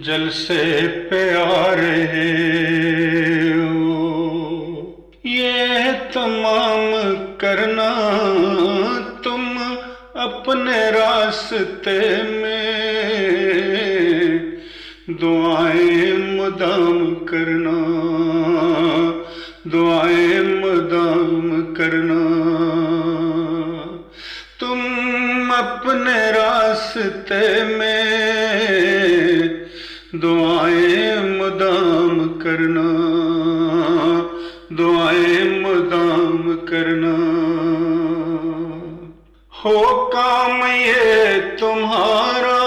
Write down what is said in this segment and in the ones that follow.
جلسے پہ آ رہے ہو، یہ تمام کرنا تم اپنے راستے میں، دعائیں مدام کرنا، دعائیں مدام کرنا، تم اپنے راستے میں دعائیں مدام کرنا، دعائیں مدام کرنا۔ ہو کام یہ تمہارا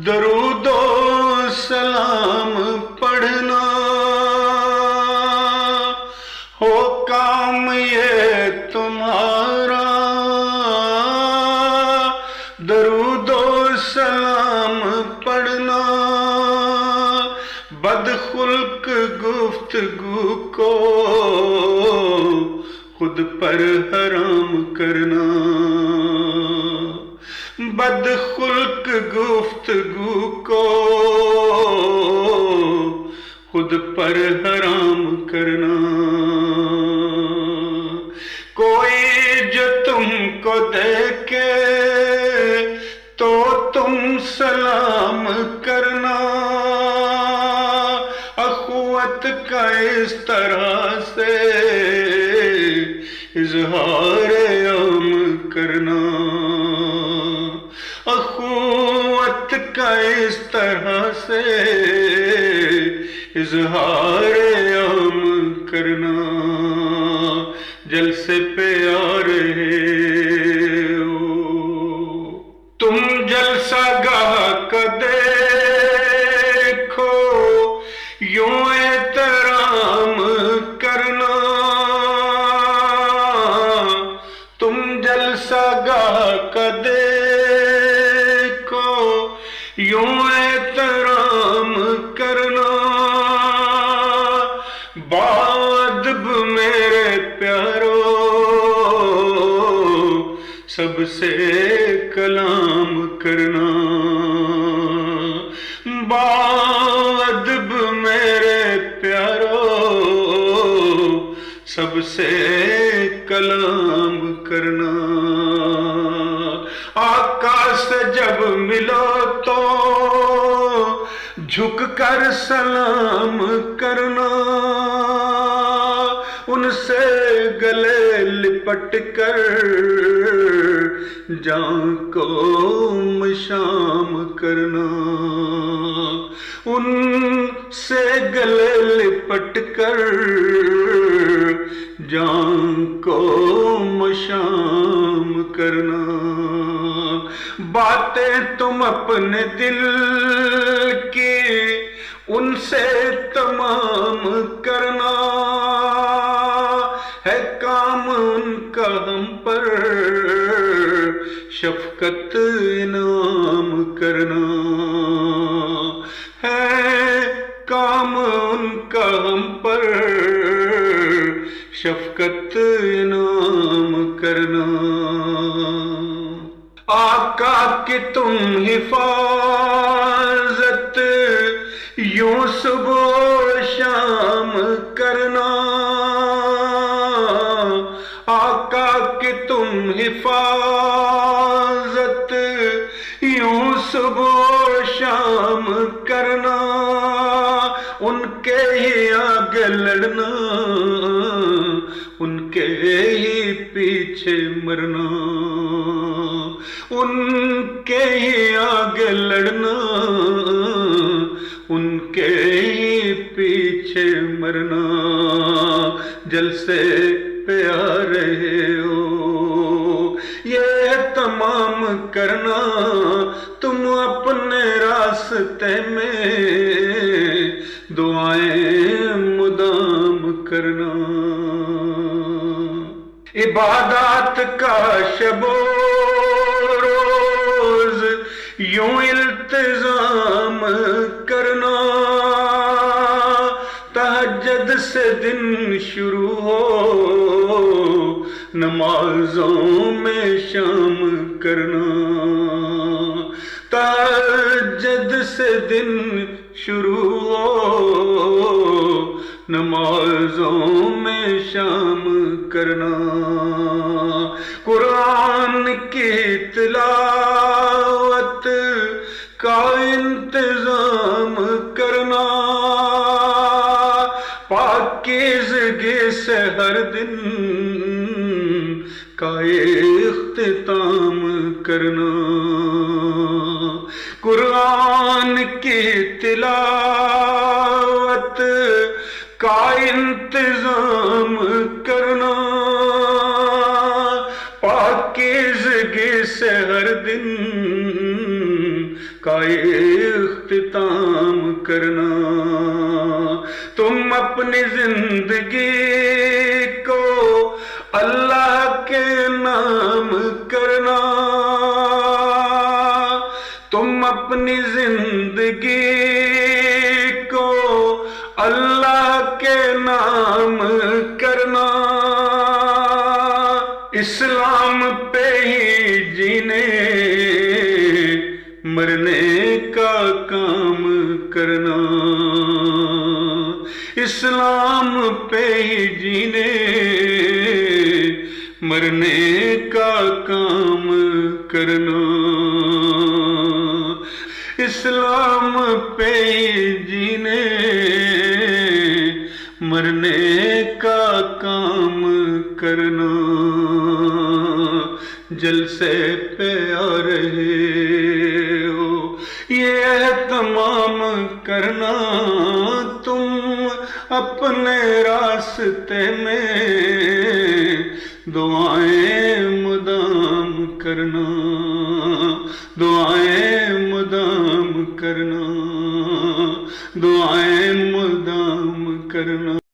درود و سلام پڑھنا، ہو کام یہ تمہارا درود و سلام پڑھنا، بدخلق گفتگو کو خود پر حرام کرنا، بدخلق گفتگو کو خود پر حرام کرنا۔ کوئی جو تم کو دیکھے تو تم سلام کرنا، اخوت کا اس طرح سے اظہار عام کرنا، اخوت کا اس طرح سے اظہار عام کرنا۔ جلسے پہ آ رہے ہو، تم جلسہ گاہ کا دیکھو، یوں احترام کرنا، تم جلسہ گاہ کا دیکھو، یوں احترام کرنا، بادب میرے پیارو سب سے کلام کرنا، بادب میرے پیارو سب سے کلام کرنا۔ آقا سے جب ملو تو جھک کر سلام کرنا، ان سے گلے لپٹ کر جان کو مشام کرنا، ان سے گلے لپٹ کر جان کو مشام کرنا۔ باتیں تم اپنے دل کی ان سے تمام کرنا، ہے کام ان کا ہم پر شفقت انعام کرنا، ہے کام ان کا ہم پر شفقت انعام کرنا۔ آقا کی تم حفاظت یوں صبح و شام کرنا، آقا کی تم حفاظت یوں صبح و شام کرنا، ان کے ہی آگے لڑنا، ان کے ہی پیچھے مرنا، ان کے ہی آگے لڑنا، ان کے ہی پیچھے مرنا۔ جلسے پہ آ رہے ہو، یہ تمام کرنا تم اپنے راستے میں دعائیں مدام کرنا، عبادات کا شب و روز یوں التزام کرنا، تہجد سے دن شروع ہو نمازوں میں شام کرنا، تہجد سے دن شروع ہو، نمازوں میں شام کرنا، قرآن کی تلاوت کا انتظام کرنا، پاکیزگی سے ہر دن کا اختتام کرنا، قرآن کی تلاوت کا انتظام کرنا، پاکیزگی سے ہر دن کا اختتام کرنا، تم اپنی زندگی کو اللہ کے نام کرنا، تم اپنی زندگی کو اللہ کے نام کرنا، اسلام پہ ہی جینے مرنے کا کام کرنا، اسلام پہ ہی جینے مرنے کا کام کرنا، اسلام پہ ہی جینے مرنے کا کام کرنا، جلسے پہ آ رہے ہو یہ اہتمام کرنا، تم اپنے راستے میں دعائیں مدام کرنا، دعائیں مدام کرنا، دعائیں مدام کرنا۔